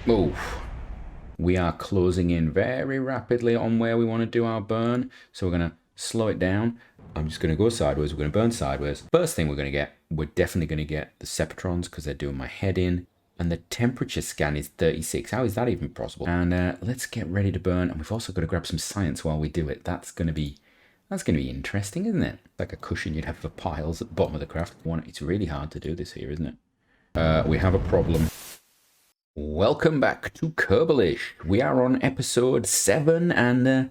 Oof. We are closing in very rapidly on where we want to do our burn. So we're going to slow it down. I'm just going to go sideways. We're going to burn sideways. First thing we're definitely going to get the Separatrons because they're doing my head in. And the temperature scan is 36. How is that even possible? And let's get ready to burn. And we've also got to grab some science while we do it. That's going to be interesting, isn't it? Like a cushion you'd have for piles at the bottom of the craft. It's really hard to do this here, isn't it? We have a problem. Welcome back to Kerbalish. We are on episode 7, and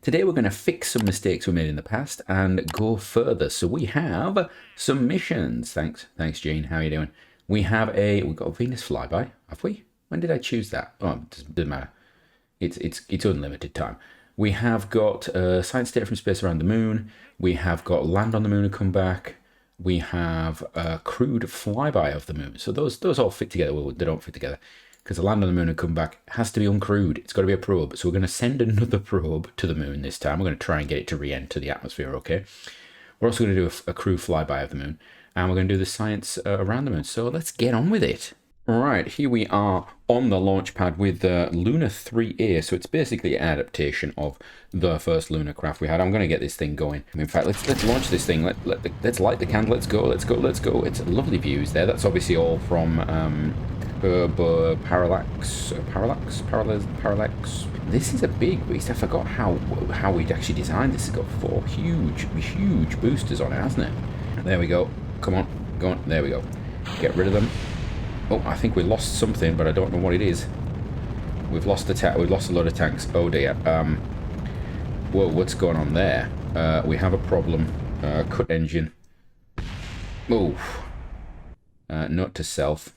today we're going to fix some mistakes we made in the past and go further. So we have some missions. Thanks, Gene. How are you doing? We've got a Venus flyby, have we? When did I choose that? Oh, it doesn't matter. It's unlimited time. We have got science data from space around the moon. We have got land on the moon and come back. We have a crewed flyby of the moon. So those all fit together. Well, they don't fit together because the land on the moon and come back has to be uncrewed. It's got to be a probe. So we're going to send another probe to the moon this time. We're going to try and get it to re-enter the atmosphere, okay? We're also going to do a crew flyby of the moon. And we're going to do the science around the moon. So let's get on with it. All right, here we are on the launch pad with Luna 3A. So it's basically an adaptation of the first lunar craft we had. I'm going to get this thing going. In fact, let's launch this thing. Let's light the candle. Let's go. It's lovely views there. That's obviously all from Parallax. This is a big beast. I forgot how we'd actually designed this. It's got 4 huge boosters on it, hasn't it? There we go. Come on, go on. There we go. Get rid of them. Oh, I think we lost something, but I don't know what it is. We've lost we've lost a lot of tanks. Oh dear. Whoa, what's going on there? We have a problem. Cut engine. Oh. Note to self.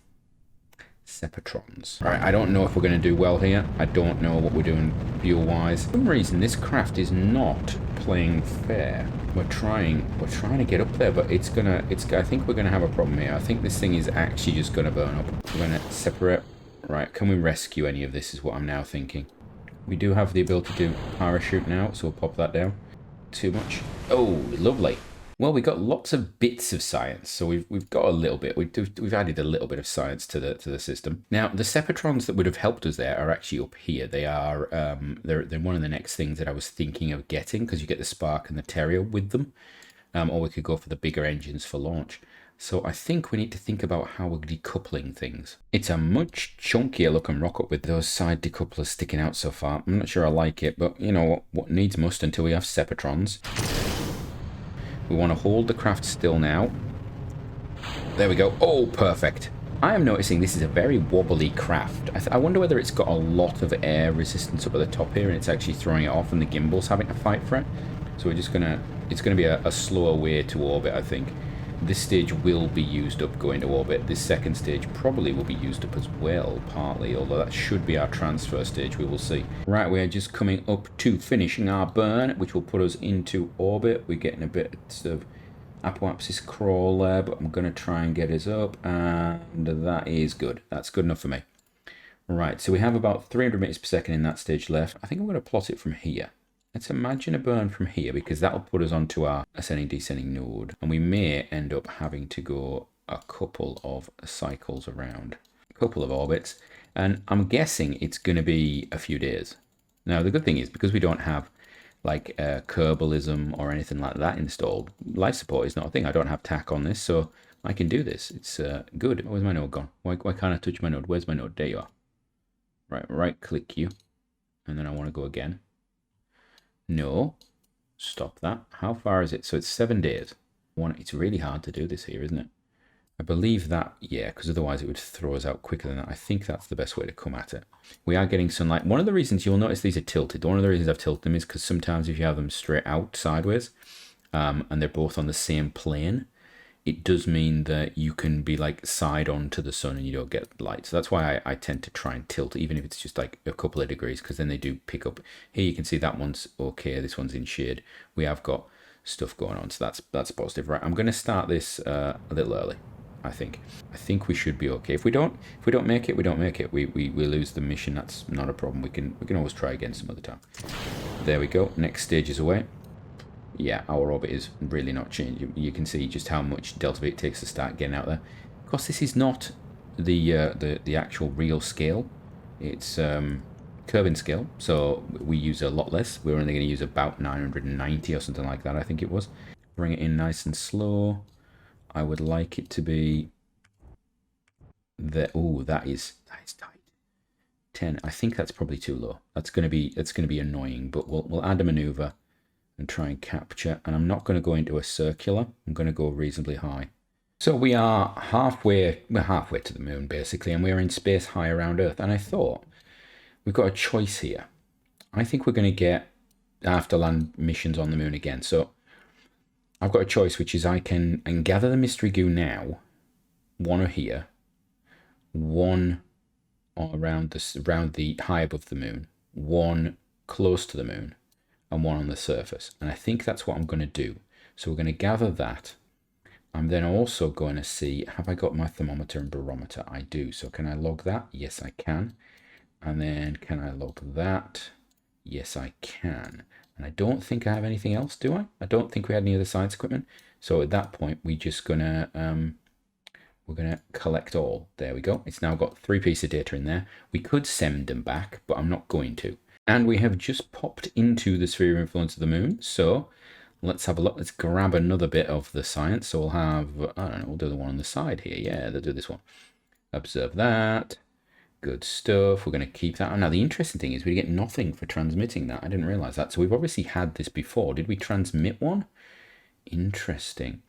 Separatrons. Right, I don't know if we're going to do well here. I don't know what we're doing fuel-wise. For some reason, this craft is not playing fair. We're trying to get up there, but I think we're gonna have a problem here. I think this thing is actually just gonna burn up. We're gonna separate. Right, can we rescue any of this is what I'm now thinking. We do have the ability to do parachute now, so we'll pop that down. Too much. Oh, lovely. Well, we got lots of bits of science, so we've got a little bit. We've added a little bit of science to the system. Now, the Separatrons that would have helped us there are actually up here. They are they're one of the next things that I was thinking of getting because you get the Spark and the Terrier with them, or we could go for the bigger engines for launch. So I think we need to think about how we're decoupling things. It's a much chunkier looking rocket with those side decouplers sticking out so far. I'm not sure I like it, but you know what needs must until we have Separatrons. We want to hold the craft still now. There we go. Oh, perfect. I am noticing this is a very wobbly craft. I wonder whether it's got a lot of air resistance up at the top here and it's actually throwing it off and the gimbal's having to fight for it. So we're just going to... It's going to be a slower way to orbit, I think. This stage will be used up going to orbit. This second stage probably will be used up as well, partly, although that should be our transfer stage, we will see. Right, we're just coming up to finishing our burn, which will put us into orbit. We're getting a bit of apoapsis crawl there, but I'm going to try and get us up, and that is good. That's good enough for me. Right, so we have about 300 meters per second in that stage left. I think I'm going to plot it from here. Let's imagine a burn from here because that'll put us onto our ascending descending node and we may end up having to go a couple of cycles around, a couple of orbits, and I'm guessing it's going to be a few days. Now the good thing is because we don't have like Kerbalism or anything like that installed, life support is not a thing. I don't have TAC on this, so I can do this. It's good. Where's my node gone? Why can't I touch my node? Where's my node? There you are. Right click you and then I want to go again. No, stop that. How far is it? So it's 7 days. It's really hard to do this here, isn't it? I believe that, yeah, because otherwise it would throw us out quicker than that. I think that's the best way to come at it. We are getting sunlight. One of the reasons you'll notice these are tilted, one of the reasons I've tilted them is because sometimes if you have them straight out sideways and they're both on the same plane, it does mean that you can be like side on to the sun and you don't get light. So that's why I tend to try and tilt, even if it's just like a couple of degrees, because then they do pick up. Here you can see that one's okay, this one's in shade. We have got stuff going on, so that's positive. Right, I'm going to start this a little early, I think. I think we should be okay. If we don't make it, we don't make it. We lose the mission. That's not a problem. We can always try again some other time. There we go. Next stage is away. Yeah, our orbit is really not changing. You can see just how much delta V it takes to start getting out there. Of course, this is not the actual real scale. It's curving scale, so we use a lot less. We're only going to use about 990 or something like that, I think it was. Bring it in nice and slow. I would like it to be there. Oh, that is tight. 10. I think that's probably too low. That's going to be annoying, but we'll add a maneuver and try and capture. And I'm not going to go into a circular. I'm going to go reasonably high. So we are halfway to the moon basically, and we're in space high around Earth. And I thought we've got a choice here. I think we're going to get after-land missions on the moon again. So I've got a choice, which is I can gather the mystery goo now. One here, one around the high above the moon, one close to the moon, and one on the surface. And I think that's what I'm going to do. So we're going to gather that. I'm then also going to see, have I got my thermometer and barometer? I do. So can I log that? Yes, I can. And then can I log that? Yes, I can. And I don't think I have anything else, do I? I don't think we had any other science equipment. So at that point, we're gonna collect all. There we go. It's now got 3 pieces of data in there. We could send them back, but I'm not going to. And we have just popped into the sphere of influence of the moon. So let's have a look. Let's grab another bit of the science. So we'll have, I don't know, we'll do the one on the side here. Yeah, let's do this one. Observe that. Good stuff. We're going to keep that. Now, the interesting thing is we get nothing for transmitting that. I didn't realize that. So we've obviously had this before. Did we transmit one? Interesting.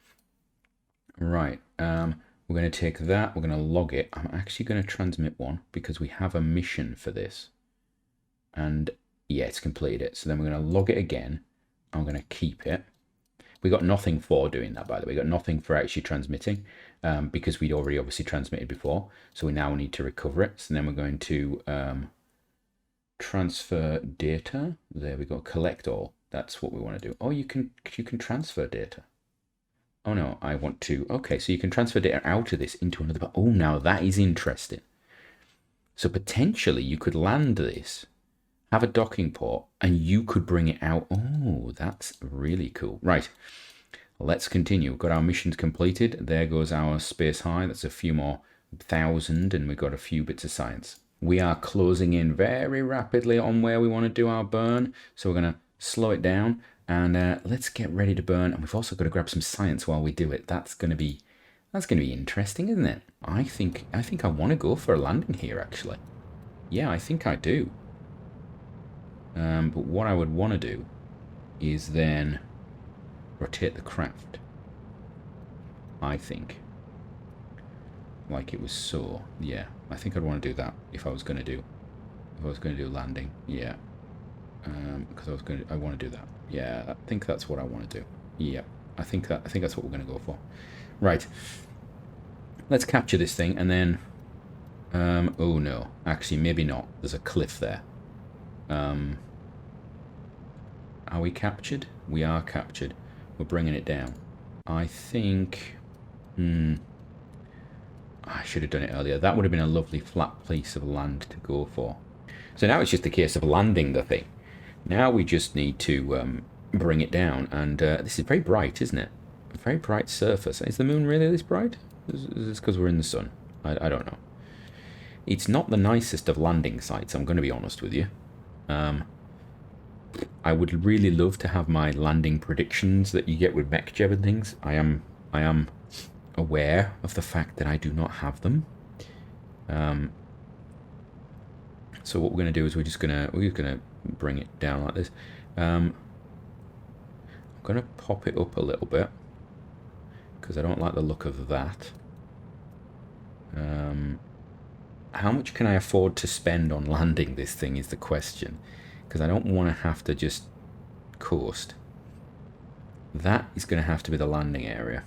Right. We're going to take that. We're going to log it. I'm actually going to transmit one because we have a mission for this. And yeah, it's completed it. So then we're going to log it again. I'm going to keep it. We got nothing for doing that, by the way. We got nothing for actually transmitting because we'd already obviously transmitted before. So we now need to recover it. So then we're going to transfer data. There we go. Collect all. That's what we want to do. Oh, you can transfer data. Oh no, I want to. Okay, so you can transfer data out of this into another. Oh, now that is interesting. So potentially you could land this, have a docking port, and you could bring it out. Oh, that's really cool. Right, let's continue. We've got our missions completed. There goes our space high. That's a few more 1,000, and we've got a few bits of science. We are closing in very rapidly on where we want to do our burn. So we're going to slow it down, and let's get ready to burn. And we've also got to grab some science while we do it. That's going to be interesting, isn't it? I think I want to go for a landing here, actually. Yeah, I think I do. But what I would want to do is then rotate the craft. I think. Like it was so. Yeah, I think I'd want to do that if I was going to do landing. Yeah. Because I want to do that. Yeah, I think that's what I want to do. Yeah, I think that's what we're going to go for. Right. Let's capture this thing and then. Oh no, actually maybe not. There's a cliff there. Are we captured? We are captured. We're bringing it down. I think. I should have done it earlier. That would have been a lovely flat piece of land to go for. So now it's just a case of landing the thing. Now we just need to bring it down. And this is very bright, isn't it? A very bright surface. Is the moon really this bright? Is this because we're in the sun? I don't know. It's not the nicest of landing sites, I'm going to be honest with you. I would really love to have my landing predictions that you get with MechJeb and things. I am aware of the fact that I do not have them. So what we're going to do is we're just gonna bring it down like this. I'm going to pop it up a little bit because I don't like the look of that. How much can I afford to spend on landing this thing is the question, because I don't want to have to just coast. That is going to have to be the landing area.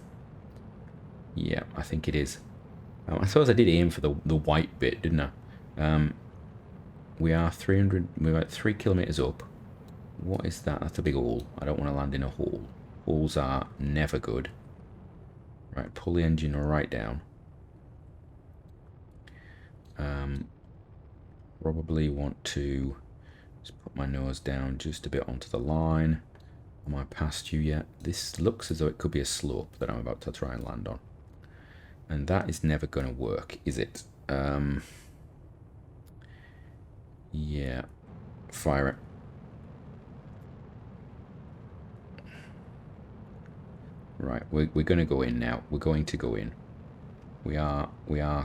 Yeah, I think it is. I suppose I did aim for the white bit, didn't I? We are 300. We're about 3 kilometers up. What is that? That's a big hole. I don't want to land in a hole. Holes are never good. Right, pull the engine right down. Probably want to just put my nose down just a bit onto the line. Am I past you yet? This looks as though it could be a slope that I'm about to try and land on. And that is never going to work, is it? Yeah. Fire it. Right, we're going to go in now. We're going to go in. We are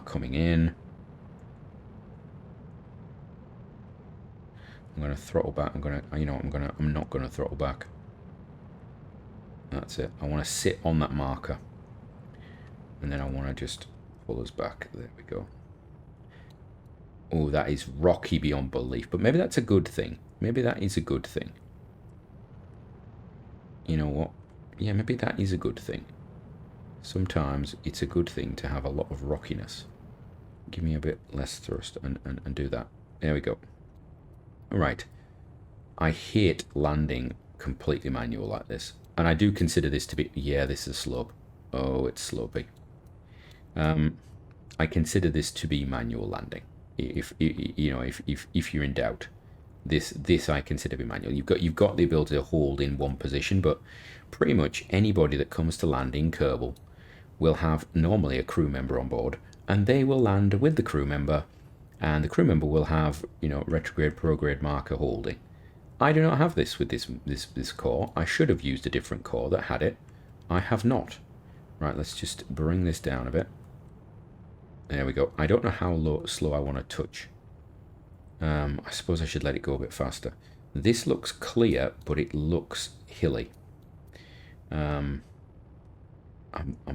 coming in. I'm going to throttle back. I'm not going to throttle back. That's it. I want to sit on that marker. And then I want to just pull us back. There we go. Oh, that is rocky beyond belief. But maybe that's a good thing. Maybe that is a good thing. You know what? Yeah, maybe that is a good thing. Sometimes it's a good thing to have a lot of rockiness. Give me a bit less thrust and do that. There we go. Alright. I hate landing completely manual like this. And I do consider this to be... Yeah, this is a slope. Oh, it's slopey. I consider this to be manual landing. If you're in doubt, this I consider to be manual. You've got the ability to hold in one position, but pretty much anybody that comes to land in Kerbal will have normally a crew member on board, and they will land with the crew member, and the crew member will have retrograde prograde marker holding. I do not have this with this core. I should have used a different core that had it. I have not. Right, let's just bring this down a bit. There we go. I don't know how slow I want to touch. I suppose I should let it go a bit faster. This looks clear, but it looks hilly. I'm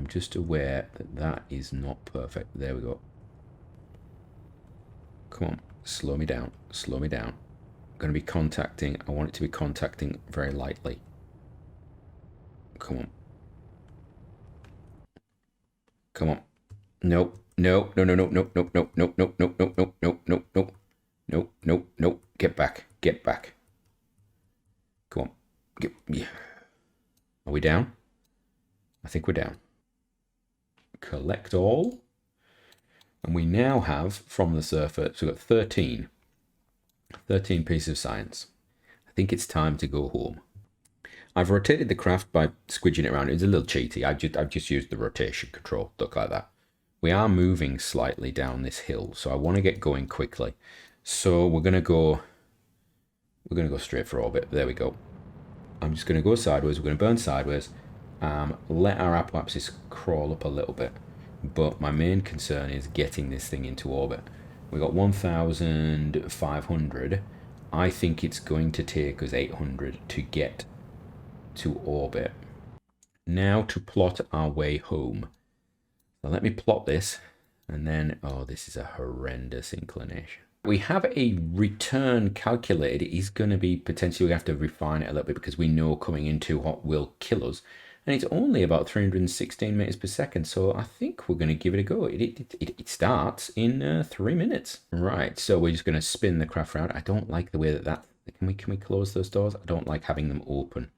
just aware that is not perfect. There we go. Come on, slow me down. Slow me down. I'm going to be contacting. I want it to be contacting very lightly. Come on. Come on. Nope. No, no, no, no, no, no, no, no, no, no, no, no, no, no, no, no, no, no. Get back. Get back. Come on. Yeah. Are we down? I think we're down. Collect all. And we now have, from the surface, we've got 13 pieces of science. I think it's time to go home. I've rotated the craft by squidging it around. It's a little cheaty. I've just used the rotation control, look like that. We are moving slightly down this hill, so I want to get going quickly. So we're gonna go straight for orbit. There we go. I'm just gonna go sideways. We're gonna burn sideways. Let our apoapsis crawl up a little bit, but my main concern is getting this thing into orbit. We got 1,500. I think it's going to take us 800 to get to orbit. Now to plot our way home. So let me plot this, and then, oh, this is a horrendous inclination. We have a return calculated. It is going to be potentially, we have to refine it a little bit because we know coming in too hot will kill us. And it's only about 316 meters per second, so I think we're going to give it a go. It starts in 3 minutes. Right, so we're just going to spin the craft around. I don't like the way that can we close those doors? I don't like having them open.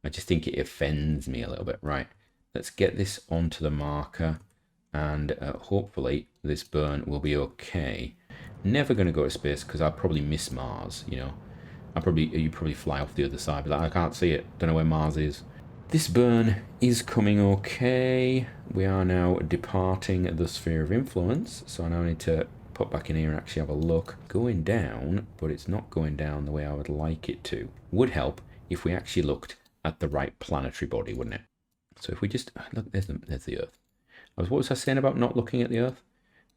I just think it offends me a little bit. Right, let's get this onto the marker, and hopefully this burn will be okay. Never going to go to space because I'll probably miss Mars, you know. You probably fly off the other side, but I can't see it. Don't know where Mars is. This burn is coming okay. We are now departing the sphere of influence, so I now need to put back in here and actually have a look. Going down, but it's not going down the way I would like it to. Would help if we actually looked at the right planetary body, wouldn't it? So if we just look, there's the Earth. What was I saying about not looking at the Earth?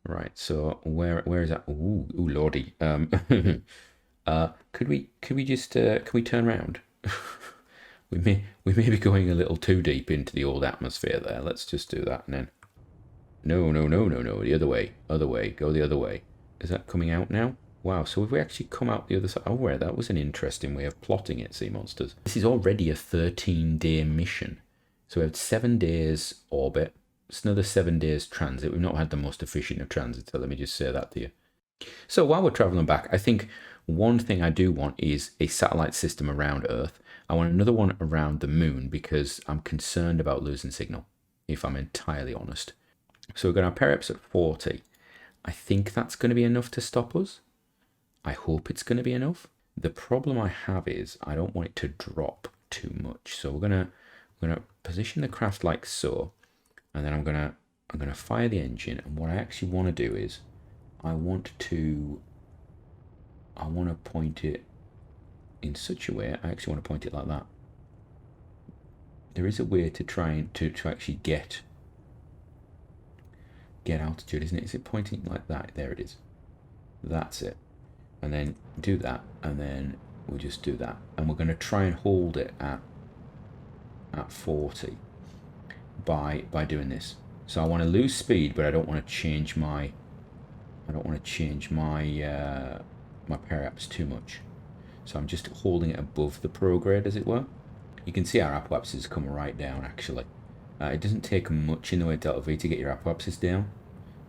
Right. So where is that? Ooh, lordy. Could we turn around? we may be going a little too deep into the old atmosphere there. Let's just do that and then. No. The other way. Go the other way. Is that coming out now? Wow. So if we actually come out the other side, oh, where that was an interesting way of plotting it. Sea monsters. This is already a 13-day mission. So we have 7 days orbit. It's another 7 days transit. We've not had the most efficient of transit, so let me just say that to you. So while we're traveling back, I think one thing I do want is a satellite system around Earth. I want another one around the moon because I'm concerned about losing signal, if I'm entirely honest. So we're going to have perips at 40. I think that's going to be enough to stop us. I hope it's going to be enough. The problem I have is I don't want it to drop too much. So we're going to position the craft like so. And then I'm gonna fire the engine, and what I actually want to do is I want to I want to point it in such a way. I actually want to point it like that. There is a way to try and to actually get altitude, isn't it? Is it pointing like that? There it is. That's it. And then do that, and then we'll just do that, and we're going to try and hold it at 40 by doing this. So I want to lose speed, but I don't want to change my my parallax too much. So I'm just holding it above the prograde, as it were. You can see our apoapses come right down, actually. It doesn't take much in the way of delta V to get your apoapses down.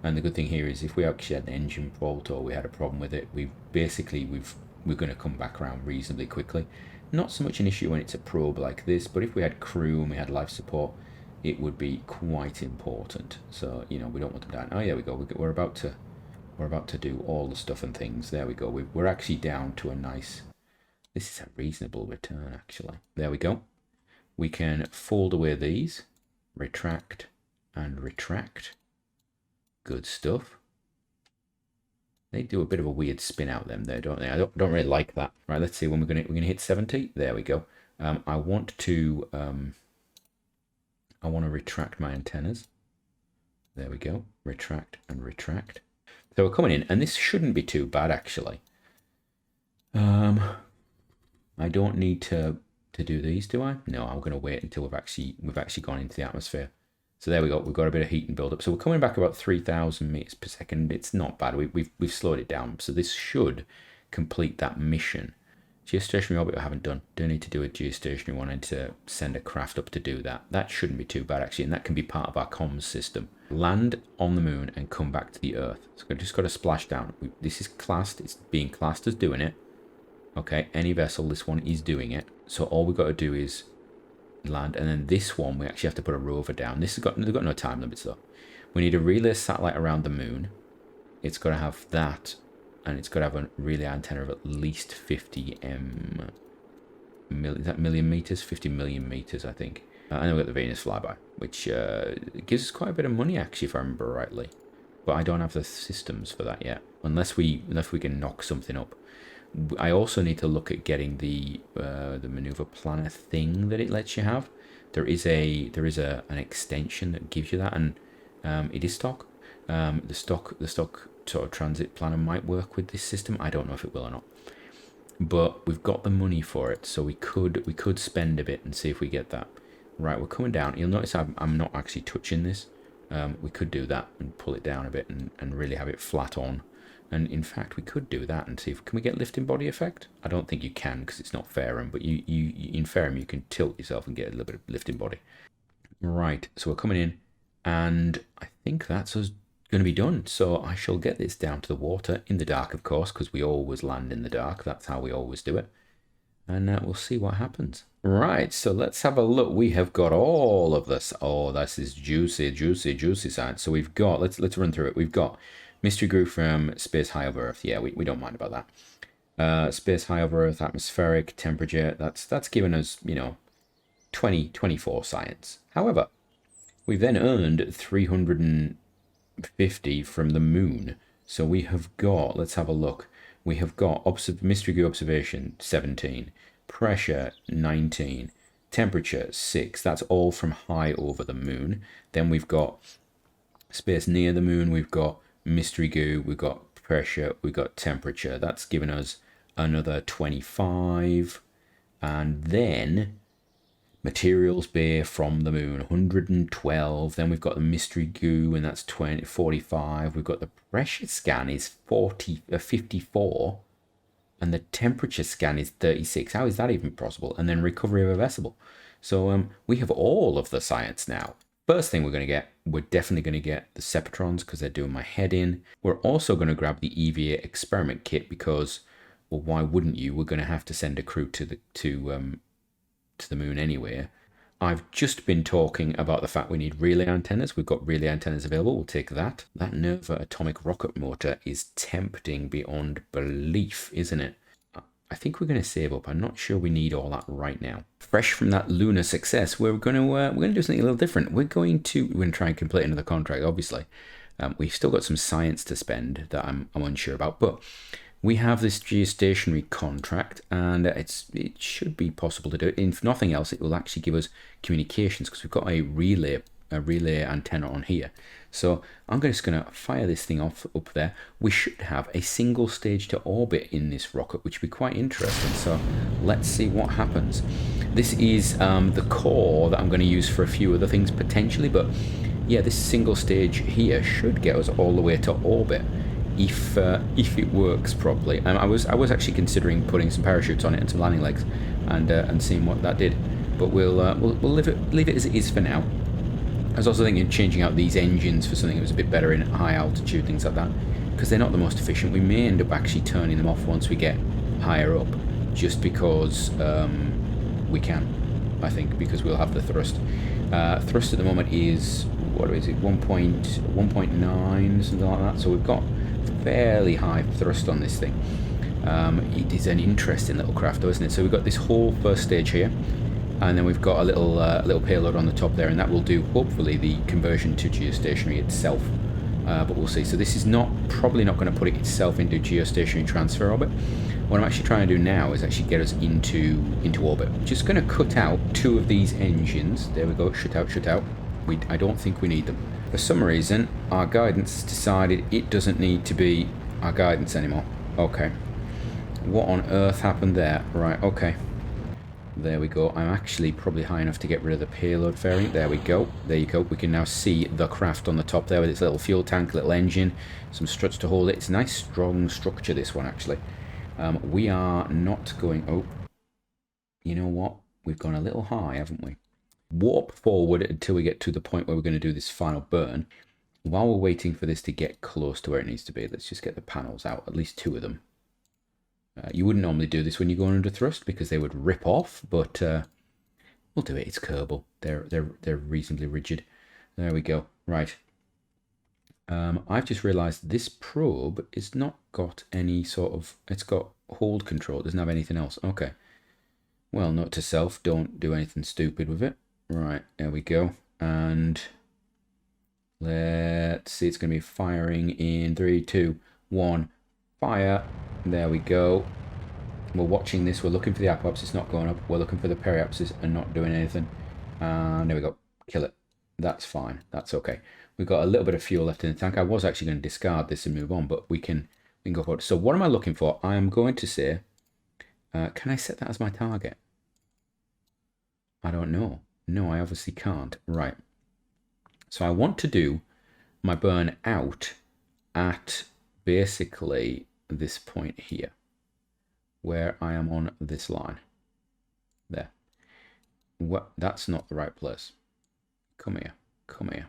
And the good thing here is if we actually had an engine fault or we had a problem with it, we're going to come back around reasonably quickly. Not so much an issue when it's a probe like this, but if we had crew and we had life support, it would be quite important. So, you know, we don't want them down. Oh, there we go. We're about to do all the stuff and things. There we go. We're actually down to a nice... This is a reasonable return, actually. There we go. We can fold away these, retract and retract. Good stuff. They do a bit of a weird spin out them there, don't they? I don't really like that. Right, let's see when we're gonna hit 70. There we go. I want to retract my antennas. There we go. Retract and retract. So we're coming in, and this shouldn't be too bad, actually. I don't need to do these, do I? No, I'm going to wait until we've actually gone into the atmosphere. So there we go. We've got a bit of heat and build up. So we're coming back about 3,000 meters per second. It's not bad. We've slowed it down. So this should complete that mission. Geostationary orbit I haven't done. Do need to do a geostationary one. I need to send a craft up to do that. That shouldn't be too bad, actually, and that can be part of our comms system. Land on the moon and come back to the Earth. So we've just got to splash down. This is classed. It's being classed as doing it. Okay, any vessel, this one is doing it. So all we've got to do is land, and then this one we actually have to put a rover down. They've got no time limits though. We need a relay satellite around the moon. It's got to have that, and it's got to have a relay antenna of at least 50 million meters, 50 million meters, I think. And then we've got the Venus flyby, which gives us quite a bit of money, actually, if I remember rightly. But I don't have the systems for that yet, unless we can knock something up. I also need to look at getting the maneuver planner thing that it lets you have. There is an extension that gives you that, and it is stock. The stock sort of transit planner might work with this system. I don't know if it will or not, but we've got the money for it, so we could spend a bit and see if we get that. Right, we're coming down. You'll notice I'm not actually touching this. We could do that and pull it down a bit and really have it flat on. And in fact, we could do that and see if can we get lifting body effect. I don't think you can because it's not Ferrum, but you in Ferrum you can tilt yourself and get a little bit of lifting body. Right, so we're coming in, and I think that's us going to be done. So I shall get this down to the water in the dark, of course, because we always land in the dark. That's how we always do it. And we'll see what happens. Right, so let's have a look. We have got all of this. Oh, this is juicy science. So we've got, let's run through it. We've got Mystery Group from Space High Over Earth. Yeah, we don't mind about that. Space High Over Earth, atmospheric, temperature. That's given us, 24 science. However, we've then earned 350 from the moon. So we have got, let's have a look. We have got Mystery Group observation 17, pressure 19, temperature 6. That's all from high over the moon. Then we've got space near the moon. We've got Mystery Goo, we've got pressure, we've got temperature. That's given us another 25. And then materials bay from the moon, 112. Then we've got the Mystery Goo, and that's 45. We've got the pressure scan is 54. And the temperature scan is 36. How is that even possible? And then recovery of a vessel. So we have all of the science now. First thing we're definitely going to get the Separatrons because they're doing my head in. We're also going to grab the EVA experiment kit because, well, why wouldn't you? We're going to have to send a crew to the moon anyway. I've just been talking about the fact we need relay antennas. We've got relay antennas available. We'll take that. That Nova atomic rocket motor is tempting beyond belief, isn't it? I think we're going to save up. I'm not sure we need all that right now. Fresh from that lunar success, we're going to do something a little different. We're going to try and complete another contract. Obviously, we've still got some science to spend that I'm unsure about, but we have this geostationary contract, and it should be possible to do it. If nothing else, it will actually give us communications because we've got a relay antenna on here. So I'm just going to fire this thing off up there. We should have a single stage to orbit in this rocket, which would be quite interesting. So let's see what happens. This is the core that I'm going to use for a few other things potentially, but yeah, this single stage here should get us all the way to orbit if it works properly. I was actually considering putting some parachutes on it and some landing legs, and seeing what that did. But we'll leave it as it is for now. I was also thinking of changing out these engines for something that was a bit better in high altitude, things like that, because they're not the most efficient. We may end up actually turning them off once we get higher up, just because we can, I think, because we'll have the thrust. Thrust at the moment is, what is it, 1.9, something like that, so we've got fairly high thrust on this thing. It is an interesting little craft though, isn't it? So we've got this whole first stage here, and then we've got a little payload on the top there, and that will do hopefully the conversion to geostationary itself, but we'll see. So this is probably not going to put it itself into geostationary transfer orbit. What I'm actually trying to do now is actually get us into orbit. Just going to cut out 2 of these engines. There we go, shut out. I don't think we need them. For some reason, our guidance decided it doesn't need to be our guidance anymore. Okay. What on earth happened there? Right, okay. There we go. I'm actually probably high enough to get rid of the payload fairing. There we go. There you go. We can now see the craft on the top there with its little fuel tank, little engine, some struts to hold it. It's a nice strong structure, this one, actually. We are not going... Oh, you know what? We've gone a little high, haven't we? Warp forward until we get to the point where we're going to do this final burn. While we're waiting for this to get close to where it needs to be, let's just get the panels out, at least 2 of them. You wouldn't normally do this when you're going under thrust because they would rip off, but we'll do it. It's Kerbal. They're reasonably rigid. There we go. Right. I've just realised this probe is not got any sort of... It's got hold control. It doesn't have anything else. Okay. Well, note to self, don't do anything stupid with it. Right, there we go. And let's see, it's going to be firing in 3, 2, 1, fire. There we go. We're watching this. We're looking for the apoapsis. It's not going up. We're looking for the periapsis and not doing anything. And there we go. Kill it. That's fine. That's okay. We've got a little bit of fuel left in the tank. I was actually going to discard this and move on, but we can go forward. So what am I looking for? I am going to say, can I set that as my target? I don't know. No, I obviously can't. Right. So I want to do my burn out at basically this point here, where I am on this line. There. What? That's not the right place. Come here. Come here.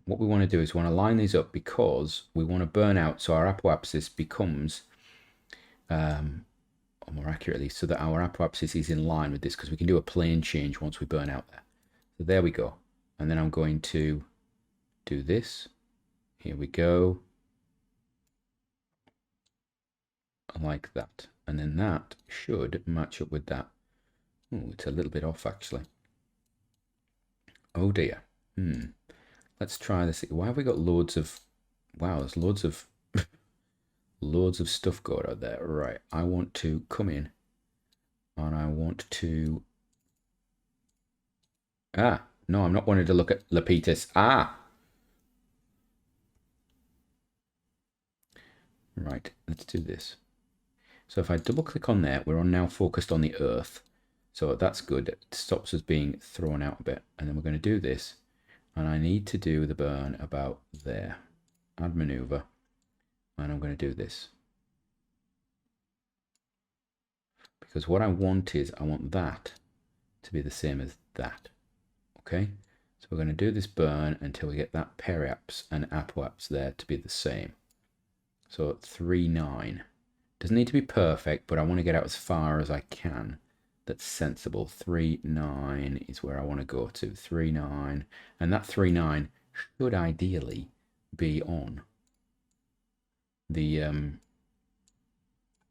What we want to do is we want to line these up because we want to burn out so our apoapsis becomes, or more accurately, so that our apoapsis is in line with this, because we can do a plane change once we burn out there. So there we go. And then I'm going to do this. Here we go. Like that. And then that should match up with that. Oh, it's a little bit off actually. Oh dear. Let's try this. Why have we got loads of... Wow, there's loads of... loads of stuff going on there. Right, I want to come in. And I want to... Ah, no, I'm not wanting to look at Lapetus. Ah! Right, let's do this. So if I double click on there, we're on now focused on the Earth. So that's good. It stops us being thrown out a bit. And then we're going to do this. And I need to do the burn about there. Add maneuver. And I'm going to do this. Because what I want is, I want that to be the same as that. Okay? So we're going to do this burn until we get that periaps and apoaps there to be the same. So 3.9. Doesn't need to be perfect, but I want to get out as far as I can. That's sensible. 3.9 is where I want to go to. 3.9. And that 3.9 should ideally be on the... there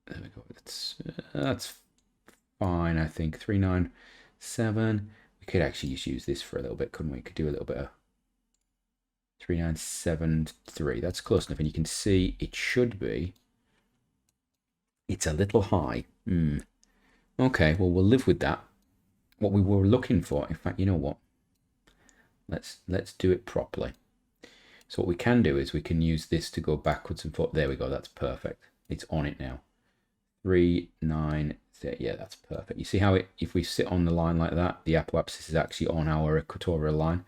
we go. That's fine, I think. 3.9.7. We could actually just use this for a little bit, couldn't we? Could do a little bit of... 3973. That's close enough, and you can see it should be. It's a little high. Okay, well, we'll live with that. What we were looking for, in fact, you know what? Let's do it properly. So what we can do is we can use this to go backwards and forth. There we go. That's perfect. It's on it now. 393. Yeah, that's perfect. You see how if we sit on the line like that, the apoapsis is actually on our equatorial line.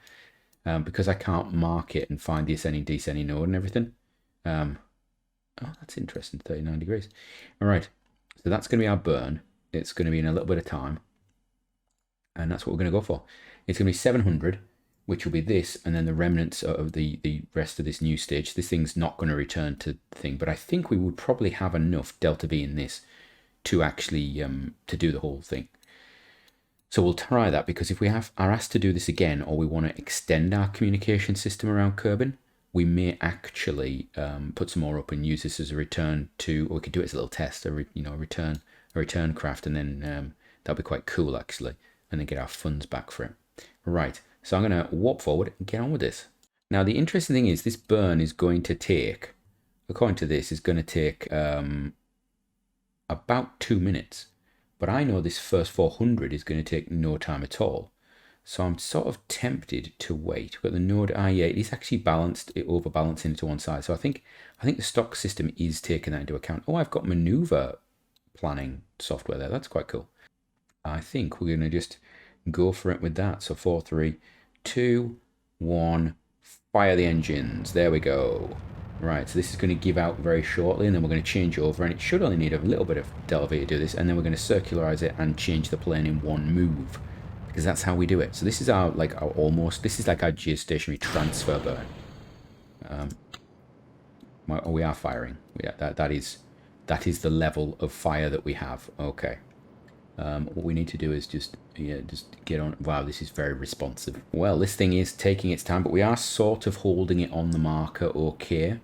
Because I can't mark it and find the ascending descending node and everything. Oh, that's interesting. 39 degrees. All right. So that's going to be our burn. It's going to be in a little bit of time. And that's what we're going to go for. It's going to be 700, which will be this, and then the remnants of the rest of this new stage. This thing's not going to return to the thing, but I think we would probably have enough delta V in this to actually to do the whole thing. So we'll try that, because if we are asked to do this again, or we want to extend our communication system around Kerbin, we may actually put some more up and use this as a return to, or we could do it as a little test, a return craft, and then that'll be quite cool actually, and then get our funds back for it. Right, so I'm going to warp forward and get on with this. Now the interesting thing is this burn is going to take, according to this, is going to take about 2 minutes. But I know this first 400 is going to take no time at all. So I'm sort of tempted to wait. But the node yeah, it is actually balanced, it overbalancing to one side. So I think the stock system is taking that into account. Oh, I've got maneuver planning software there. That's quite cool. I think we're going to just go for it with that. So 4, 3, 2, 1, fire the engines. There we go. Right, so this is going to give out very shortly, and then we're going to change over, and it should only need a little bit of delta V to do this, and then we're going to circularize it and change the plane in one move, because that's how we do it. So this is our this is like our geostationary transfer burn. We are firing. Yeah, that is the level of fire that we have. Okay. What we need to do is just get on. Wow, this is very responsive. Well, this thing is taking its time, but we are sort of holding it on the marker. Okay.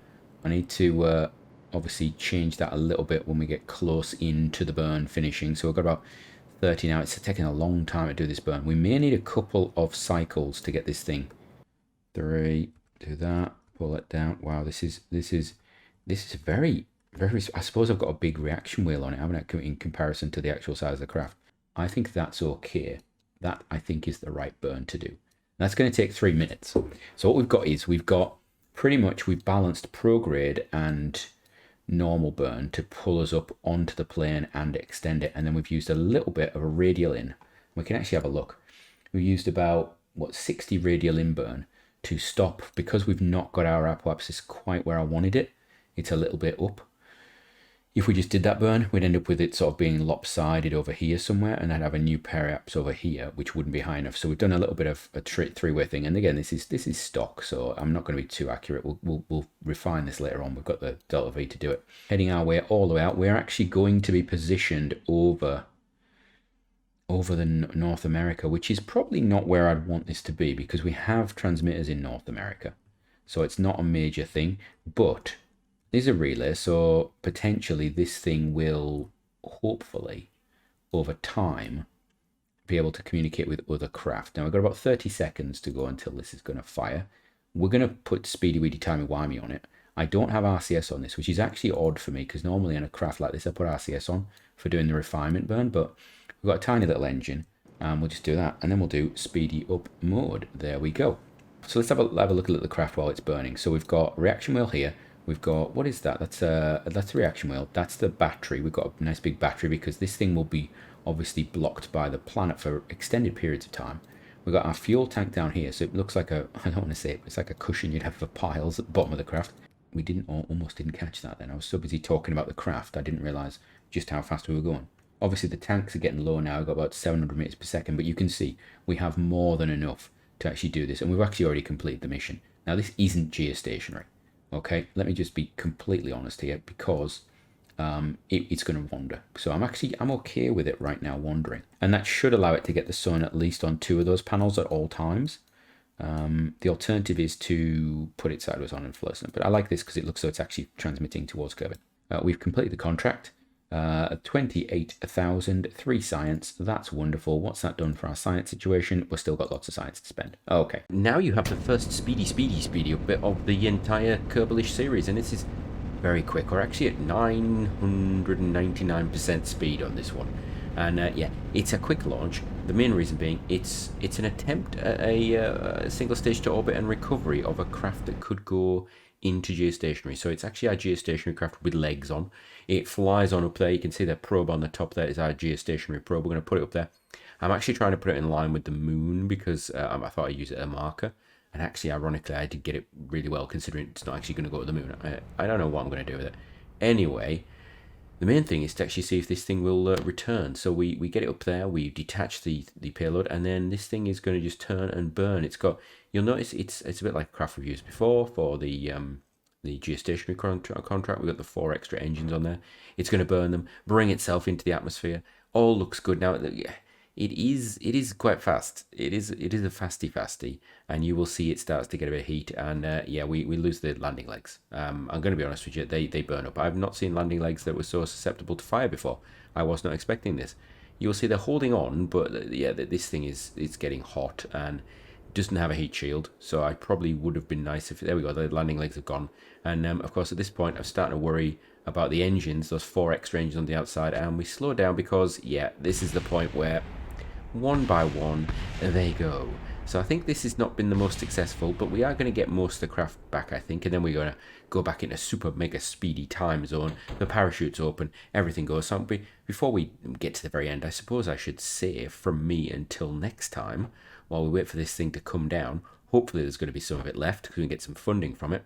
I need to obviously change that a little bit when we get close into the burn finishing. So we've got about 30 now. It's taking a long time to do this burn. We may need a couple of cycles to get this thing. 3, do that, pull it down. Wow, this is very, very. I suppose I've got a big reaction wheel on it, haven't I, in comparison to the actual size of the craft. I think that's okay. That I think is the right burn to do. That's going to take 3 minutes. So what we've got is we've balanced prograde and normal burn to pull us up onto the plane and extend it, and then we've used a little bit of a radial in. We can actually have a look. We used about 60 radial in burn to stop, because we've not got our apoapsis quite where I wanted it. It's a little bit up. If we just did that burn, we'd end up with it sort of being lopsided over here somewhere, and I'd have a new periaps over here, which wouldn't be high enough. So we've done a little bit of a three-way thing. And again, this is stock, so I'm not going to be too accurate. We'll refine this later on. We've got the delta V to do it. Heading our way all the way out, we're actually going to be positioned over the North America, which is probably not where I'd want this to be, because we have transmitters in North America. So it's not a major thing, but is a relay, so potentially this thing will hopefully over time be able to communicate with other craft. Now we've got about 30 seconds to go until this is going to fire. We're going to put speedy weedy timey-wimey on it. I don't have RCS on this, which is actually odd for me, because normally on a craft like this I put RCS on for doing the refinement burn, but we've got a tiny little engine, and we'll just do that, and then we'll do speedy up mode. There we go. So let's have a look at the craft while it's burning. So we've got reaction wheel here. We've got, what is that? That's a reaction wheel. That's the battery. We've got a nice big battery, because this thing will be obviously blocked by the planet for extended periods of time. We've got our fuel tank down here, so it looks like I don't want to say it, but it's like a cushion you'd have for piles at the bottom of the craft. We almost didn't catch that then. I was so busy talking about the craft, I didn't realise just how fast we were going. Obviously the tanks are getting low now. We've got about 700 meters per second, but you can see we have more than enough to actually do this, and we've actually already completed the mission. Now this isn't geostationary. Okay, let me just be completely honest here, because it's going to wander. So I'm okay with it right now wandering, and that should allow it to get the sun at least on 2 of those panels at all times. The alternative is to put it sideways on and fluorescent, but I like this because it looks so it's actually transmitting towards Kerbin. We've completed the contract. 28,000, 3 science. That's wonderful. What's that done for our science situation? We've still got lots of science to spend. Okay. Now you have the first speedy bit of the entire Kerbalish series, and this is very quick. We're actually at 999% speed on this one. And yeah, it's a quick launch. The main reason being it's an attempt at a single stage to orbit and recovery of a craft that could go into geostationary. So it's actually our geostationary craft with legs on. It flies on up there. You can see the probe on the top there is our geostationary probe. We're going to put it up there. I'm actually trying to put it in line with the moon because I thought I'd use it as a marker. And actually, ironically, I did get it really well considering it's not actually going to go to the moon. I don't know what I'm going to do with it. Anyway, the main thing is to actually see if this thing will return. So we get it up there, we detach the payload, and then this thing is going to just turn and burn. It's got, you'll notice it's a bit like craft we've used before for the geostationary contract. We've got the 4 extra engines on there. It's going to burn them, bring itself into the atmosphere. All looks good. Now, it is quite fast. It is a fasty, and you will see it starts to get a bit of heat, and yeah, we lose the landing legs. I'm going to be honest with you, they burn up. I've not seen landing legs that were so susceptible to fire before. I was not expecting this. You'll see they're holding on, but yeah, this thing it's getting hot and doesn't have a heat shield, so I probably would have been nice if, there we go, the landing legs have gone. And of course at this point I'm starting to worry about the engines, those 4 extra engines on the outside, and we slow down because yeah, this is the point where one by one they go. So I think this has not been the most successful, but we are going to get most of the craft back, I think, and then we're going to go back into super mega speedy time zone. The parachute's open, everything goes. So before we get to the very end, I suppose I should say from me until next time, while we wait for this thing to come down, hopefully there's going to be some of it left because we can get some funding from it.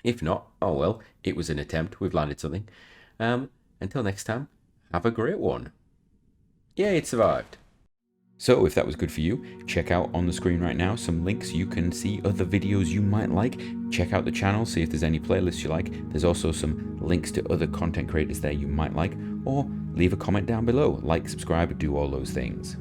If not, oh well, it was an attempt. We've landed something. Until next time, have a great one. Yeah, it survived. So if that was good for you, check out on the screen right now some links. You can see other videos you might like. Check out the channel, see if there's any playlists you like. There's also some links to other content creators there you might like. Or leave a comment down below. Like, subscribe, do all those things.